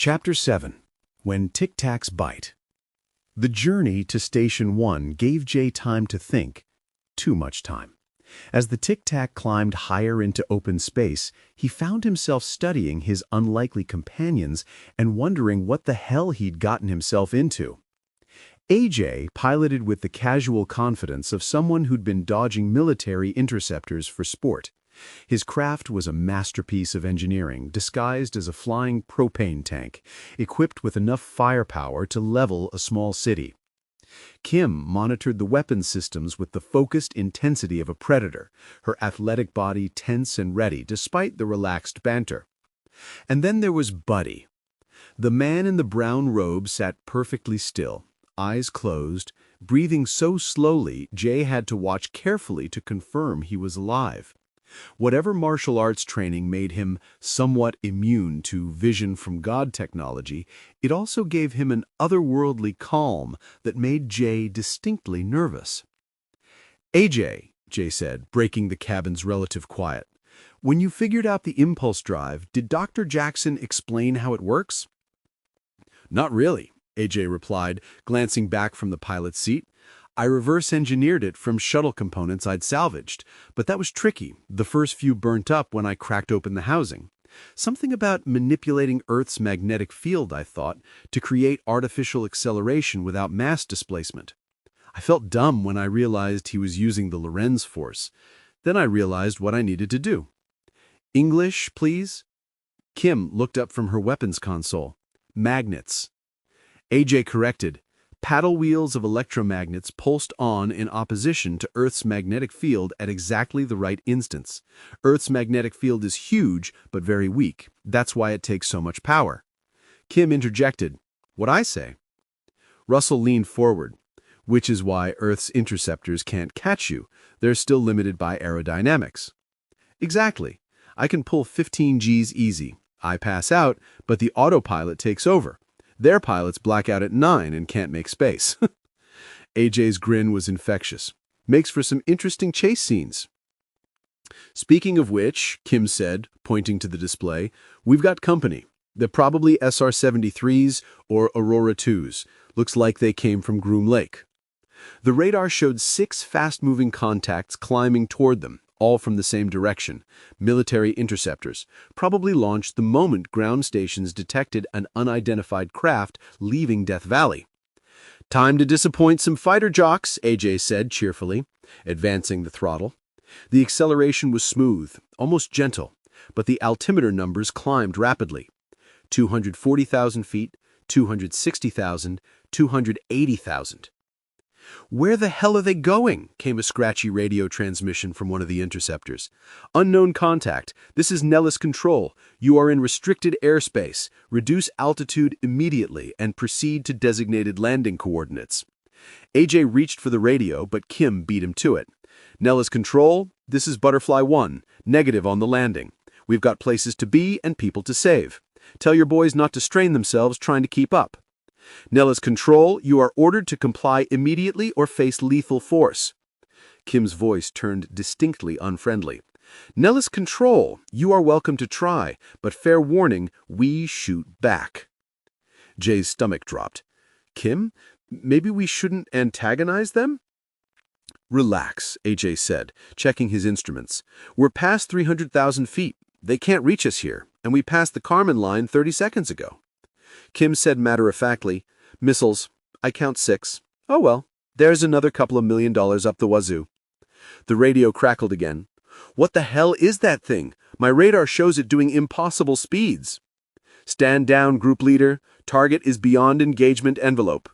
Chapter 7. When Tic-Tacs Bite. The journey to Station 1 gave Jay time to think. Too much time. As the Tic-Tac climbed higher into open space, he found himself studying his unlikely companions and wondering what the hell he'd gotten himself into. AJ piloted with the casual confidence of someone who'd been dodging military interceptors for sport. His craft was a masterpiece of engineering, disguised as a flying propane tank, equipped with enough firepower to level a small city. Kim monitored the weapons systems with the focused intensity of a predator, her athletic body tense and ready despite the relaxed banter. And then there was Buddy. The man in the brown robe sat perfectly still, eyes closed, breathing so slowly Jay had to watch carefully to confirm he was alive. Whatever martial arts training made him somewhat immune to vision from God technology, it also gave him an otherworldly calm that made Jay distinctly nervous. AJ, Jay said, breaking the cabin's relative quiet, when you figured out the impulse drive, did Dr. Jackson explain how it works? Not really, AJ replied, glancing back from the pilot's seat. I reverse-engineered it from shuttle components I'd salvaged, but that was tricky. The first few burnt up when I cracked open the housing. Something about manipulating Earth's magnetic field, I thought, to create artificial acceleration without mass displacement. I felt dumb when I realized he was using the Lorentz force. Then I realized what I needed to do. English, please? Kim looked up from her weapons console. Magnets. AJ corrected. Paddle wheels of electromagnets pulsed on in opposition to Earth's magnetic field at exactly the right instance. Earth's magnetic field is huge, but very weak. That's why it takes so much power. Kim interjected, "What I say?" Russell leaned forward, "Which is why Earth's interceptors can't catch you. They're still limited by aerodynamics." "Exactly. I can pull 15 Gs easy. I pass out, but the autopilot takes over. Their pilots black out at 9 and can't make space." AJ's grin was infectious. "Makes for some interesting chase scenes." "Speaking of which," Kim said, pointing to the display, "we've got company. They're probably SR-73s or Aurora 2s. Looks like they came from Groom Lake." The radar showed 6 fast-moving contacts climbing toward them, all from the same direction, military interceptors, probably launched the moment ground stations detected an unidentified craft leaving Death Valley. "Time to disappoint some fighter jocks," AJ said cheerfully, advancing the throttle. The acceleration was smooth, almost gentle, but the altimeter numbers climbed rapidly. 240,000 feet, 260,000, 280,000. "Where the hell are they going?" came a scratchy radio transmission from one of the interceptors. "Unknown contact. This is Nellis Control. You are in restricted airspace. Reduce altitude immediately and proceed to designated landing coordinates." AJ reached for the radio, but Kim beat him to it. "Nellis Control, this is Butterfly 1. Negative on the landing. We've got places to be and people to save. Tell your boys not to strain themselves trying to keep up." "Nellis Control, you are ordered to comply immediately or face lethal force." Kim's voice turned distinctly unfriendly. "Nellis Control, you are welcome to try, but fair warning, we shoot back." Jay's stomach dropped. "Kim, maybe we shouldn't antagonize them?" "Relax," AJ said, checking his instruments. "We're past 300,000 feet. They can't reach us here, and we passed the Kármán line 30 seconds ago." Kim said matter-of-factly, "Missiles. I count 6. Oh well, there's another couple of $1 million up the wazoo." The radio crackled again. "What the hell is that thing? My radar shows it doing impossible speeds." "Stand down, group leader. Target is beyond engagement envelope."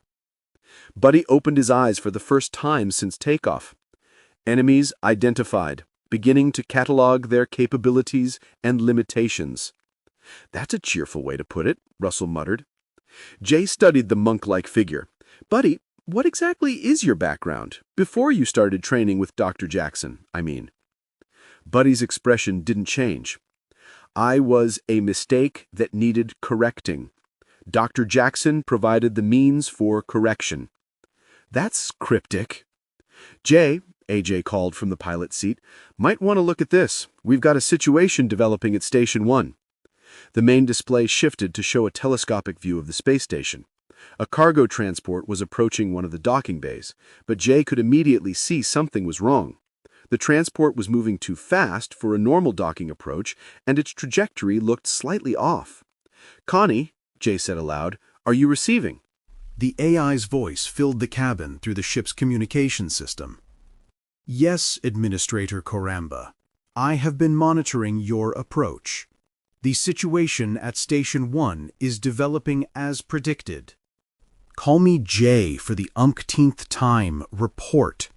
Buddy opened his eyes for the first time since takeoff. "Enemies identified, beginning to catalog their capabilities and limitations." "That's a cheerful way to put it," Russell muttered. Jay studied the monk-like figure. "Buddy, what exactly is your background? Before you started training with Dr. Jackson, I mean." Buddy's expression didn't change. "I was a mistake that needed correcting. Dr. Jackson provided the means for correction." "That's cryptic." "Jay," AJ called from the pilot's seat, "might want to look at this. We've got a situation developing at Station 1. The main display shifted to show a telescopic view of the space station. A cargo transport was approaching one of the docking bays, but Jay could immediately see something was wrong. The transport was moving too fast for a normal docking approach, and its trajectory looked slightly off. "Connie," Jay said aloud, "are you receiving?" The AI's voice filled the cabin through the ship's communication system. "Yes, Administrator Kwaramba. I have been monitoring your approach. The situation at Station 1 is developing as predicted." "Call me Jay for the umpteenth time. Report."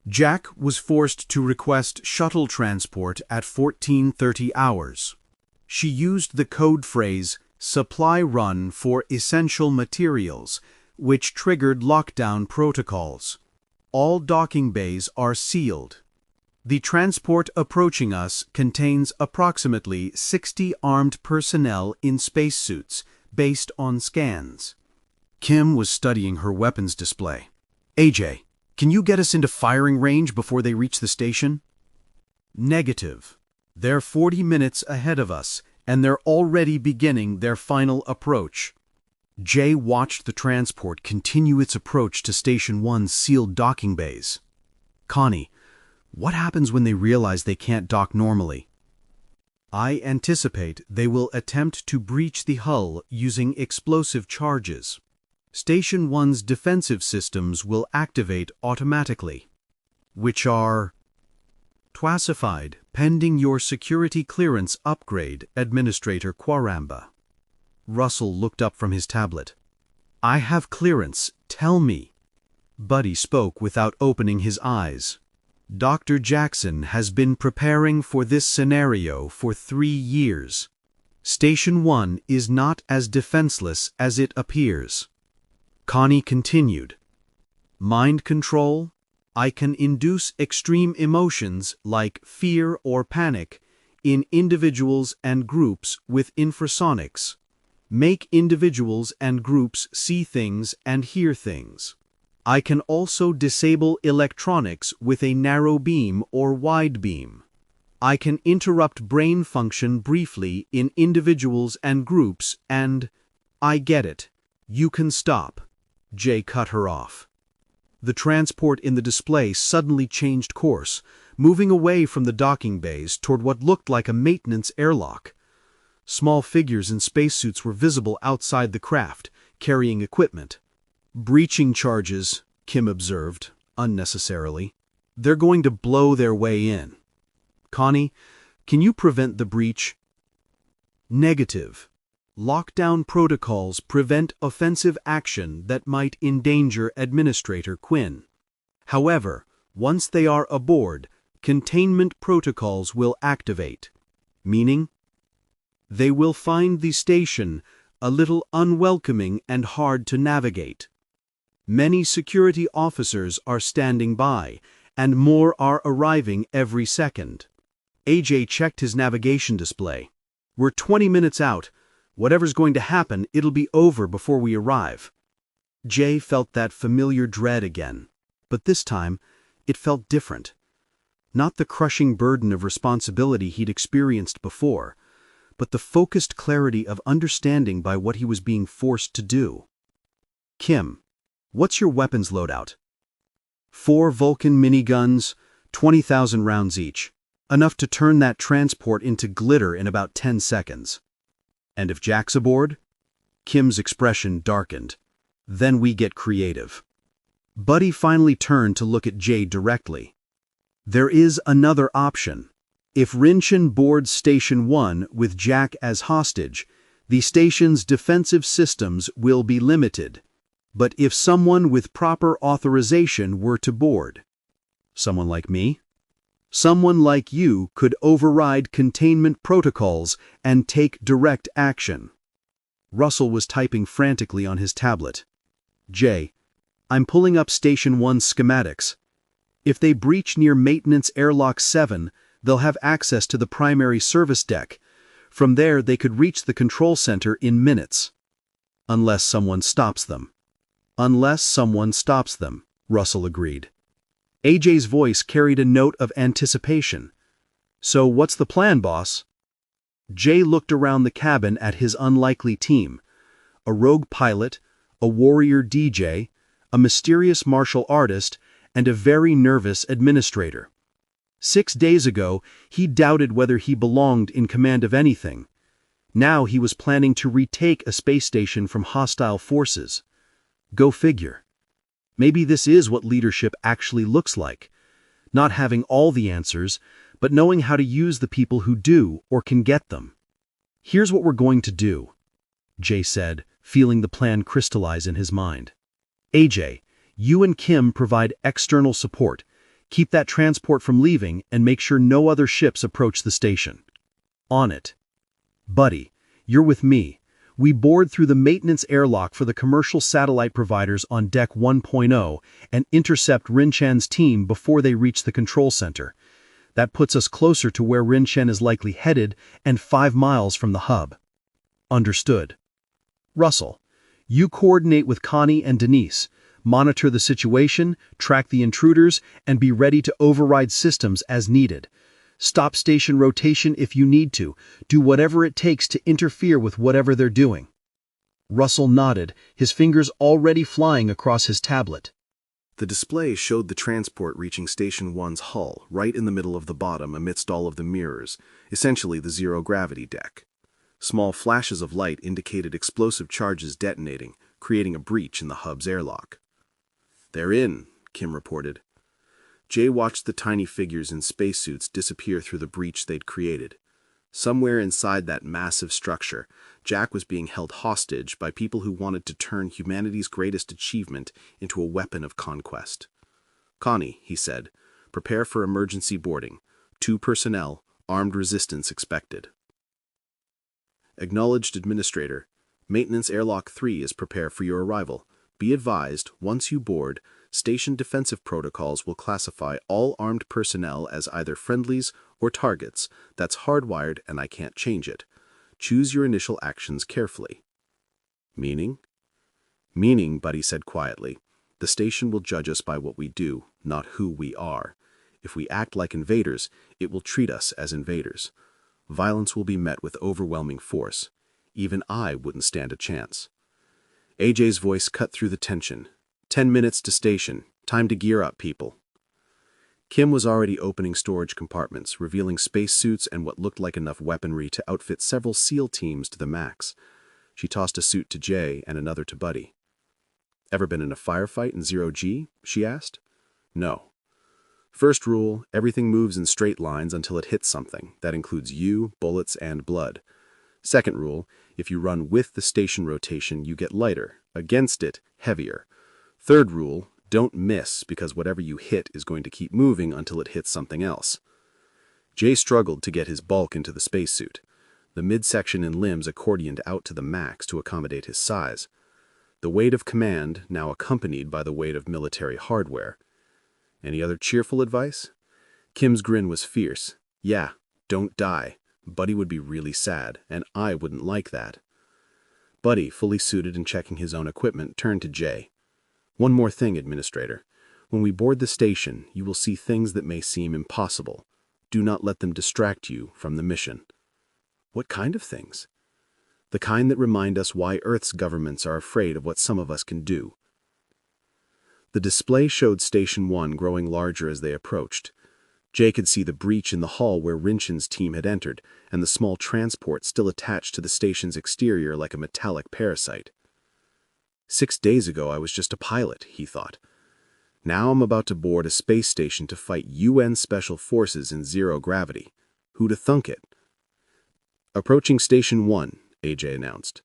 Jack was forced to request shuttle transport at 14:30 hours. She used the code phrase, "supply run for essential materials," which triggered lockdown protocols. All docking bays are sealed. The transport approaching us contains approximately 60 armed personnel in spacesuits, based on scans. Kim was studying her weapons display. "AJ, can you get us into firing range before they reach the station?" "Negative. They're 40 minutes ahead of us, and they're already beginning their final approach." Jay watched the transport continue its approach to Station 1's sealed docking bays. "Connie, what happens when they realize they can't dock normally?" "I anticipate they will attempt to breach the hull using explosive charges. Station 1's defensive systems will activate automatically." "Which are?" "Classified, pending your security clearance upgrade, Administrator Kwaramba." Russell looked up from his tablet. "I have clearance. Tell me." Buddy spoke without opening his eyes. "Dr. Jackson has been preparing for this scenario for 3 years. Station 1 is not as defenseless as it appears." Connie continued. "Mind control? I can induce extreme emotions like fear or panic in individuals and groups with infrasonics. Make individuals and groups see things and hear things. I can also disable electronics with a narrow beam or wide beam. I can interrupt brain function briefly in individuals and groups and—" "I get it. You can stop." Jay cut her off. The transport in the display suddenly changed course, moving away from the docking bays toward what looked like a maintenance airlock. Small figures in spacesuits were visible outside the craft, carrying equipment. "Breaching charges," Kim observed, unnecessarily. "They're going to blow their way in." "Connie, can you prevent the breach?" "Negative. Lockdown protocols prevent offensive action that might endanger Administrator Quinn. However, once they are aboard, containment protocols will activate." "Meaning?" "They will find the station a little unwelcoming and hard to navigate. Many security officers are standing by, and more are arriving every second." AJ checked his navigation display. "We're 20 minutes out. Whatever's going to happen, it'll be over before we arrive." Jay felt that familiar dread again, but this time it felt different. Not the crushing burden of responsibility he'd experienced before, but the focused clarity of understanding by what he was being forced to do. "Kim, what's your weapons loadout?" 4 Vulcan miniguns, 20,000 rounds each. Enough to turn that transport into glitter in about 10 seconds. "And if Jack's aboard?" Kim's expression darkened. "Then we get creative." Buddy finally turned to look at Jay directly. "There is another option. If Rinchin boards Station 1 with Jack as hostage, the station's defensive systems will be limited. But if someone with proper authorization were to board—" "Someone like me?" "Someone like you could override containment protocols and take direct action." Russell was typing frantically on his tablet. "Jay, I'm pulling up Station 1's schematics. If they breach near Maintenance Airlock 7, they'll have access to the primary service deck. From there, they could reach the control center in minutes. Unless someone stops them." "Unless someone stops them," Russell agreed. AJ's voice carried a note of anticipation. "So what's the plan, boss?" Jay looked around the cabin at his unlikely team: a rogue pilot, a warrior DJ, a mysterious martial artist, and a very nervous administrator. 6 days ago, he doubted whether he belonged in command of anything. Now he was planning to retake a space station from hostile forces. Go figure. Maybe this is what leadership actually looks like. Not having all the answers, but knowing how to use the people who do or can get them. Here's what we're going to do, Jay said, feeling the plan crystallize in his mind. AJ, you and Kim provide external support. Keep that transport from leaving and make sure no other ships approach the station. On it. Buddy, you're with me. We board through the maintenance airlock for the commercial satellite providers on Deck 1.0 and intercept Rinchan's team before they reach the control center. That puts us closer to where Rinchan is likely headed and 5 miles from the hub. Understood. Russell, you coordinate with Connie and Denise. Monitor the situation, track the intruders, and be ready to override systems as needed. Stop station rotation if you need to. Do whatever it takes to interfere with whatever they're doing. Russell nodded, his fingers already flying across his tablet. The display showed the transport reaching Station 1's hull, right in the middle of the bottom amidst all of the mirrors, essentially the zero-gravity deck. Small flashes of light indicated explosive charges detonating, creating a breach in the hub's airlock. "They're in," Kim reported. Jay watched the tiny figures in spacesuits disappear through the breach they'd created. Somewhere inside that massive structure, Jack was being held hostage by people who wanted to turn humanity's greatest achievement into a weapon of conquest. "Connie," he said, "prepare for emergency boarding. 2 personnel, armed resistance expected." "Acknowledged, Administrator. Maintenance Airlock 3 is prepared for your arrival. Be advised, once you board, station defensive protocols will classify all armed personnel as either friendlies or targets. That's hardwired and I can't change it. Choose your initial actions carefully." "Meaning?" "Meaning," Buddy said quietly, "the station will judge us by what we do, not who we are. If we act like invaders, it will treat us as invaders. Violence will be met with overwhelming force. Even I wouldn't stand a chance." AJ's voice cut through the tension. 10 minutes to station. Time to gear up, people." Kim was already opening storage compartments, revealing spacesuits and what looked like enough weaponry to outfit several SEAL teams to the max. She tossed a suit to Jay and another to Buddy. "Ever been in a firefight in 0G?" she asked. "No. First rule, everything moves in straight lines until it hits something. That includes you, bullets, and blood. Second rule, if you run with the station rotation, you get lighter. Against it, heavier. Third rule, don't miss, because whatever you hit is going to keep moving until it hits something else." Jay struggled to get his bulk into the spacesuit. The midsection and limbs accordioned out to the max to accommodate his size. The weight of command now accompanied by the weight of military hardware. "Any other cheerful advice?" Kim's grin was fierce. "Yeah, don't die. Buddy would be really sad, and I wouldn't like that." Buddy, fully suited and checking his own equipment, turned to Jay. "One more thing, Administrator. When we board the station, you will see things that may seem impossible. Do not let them distract you from the mission." "What kind of things?" "The kind that remind us why Earth's governments are afraid of what some of us can do." The display showed Station 1 growing larger as they approached. Jay could see the breach in the hull where Rinchan's team had entered, and the small transport still attached to the station's exterior like a metallic parasite. 6 days ago I was just a pilot, he thought. Now I'm about to board a space station to fight UN Special Forces in zero gravity. Who'da thunk it? "Approaching Station 1, AJ announced.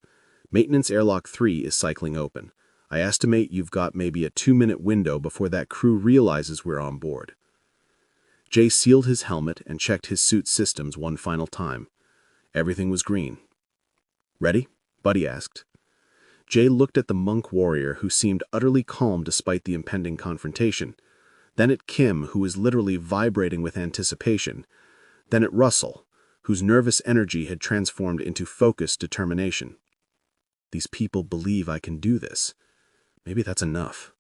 "Maintenance Airlock 3 is cycling open. I estimate you've got maybe a 2-minute window before that crew realizes we're on board." Jay sealed his helmet and checked his suit systems one final time. Everything was green. "Ready?" Buddy asked. Jay looked at the monk warrior who seemed utterly calm despite the impending confrontation, then at Kim, who was literally vibrating with anticipation, then at Russell, whose nervous energy had transformed into focused determination. These people believe I can do this. Maybe that's enough.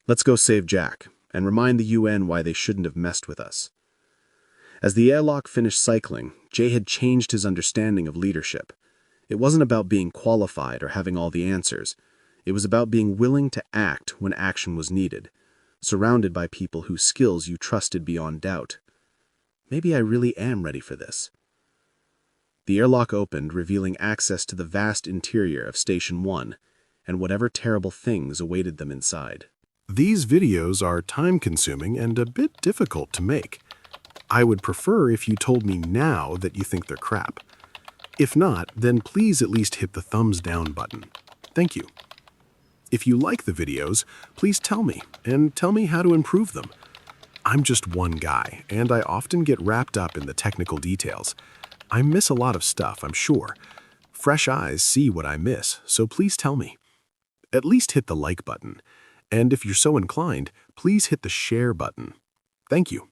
Let's go save Jack, and remind the UN why they shouldn't have messed with us. As the airlock finished cycling, Jay had changed his understanding of leadership. It wasn't about being qualified or having all the answers. It was about being willing to act when action was needed, surrounded by people whose skills you trusted beyond doubt. Maybe I really am ready for this. The airlock opened, revealing access to the vast interior of Station 1 and whatever terrible things awaited them inside. These videos are time-consuming and a bit difficult to make. I would prefer if you told me now that you think they're crap. If not, then please at least hit the thumbs down button. Thank you. If you like the videos, please tell me, and tell me how to improve them. I'm just one guy, and I often get wrapped up in the technical details. I miss a lot of stuff, I'm sure. Fresh eyes see what I miss, so please tell me. At least hit the like button. And if you're so inclined, please hit the share button. Thank you.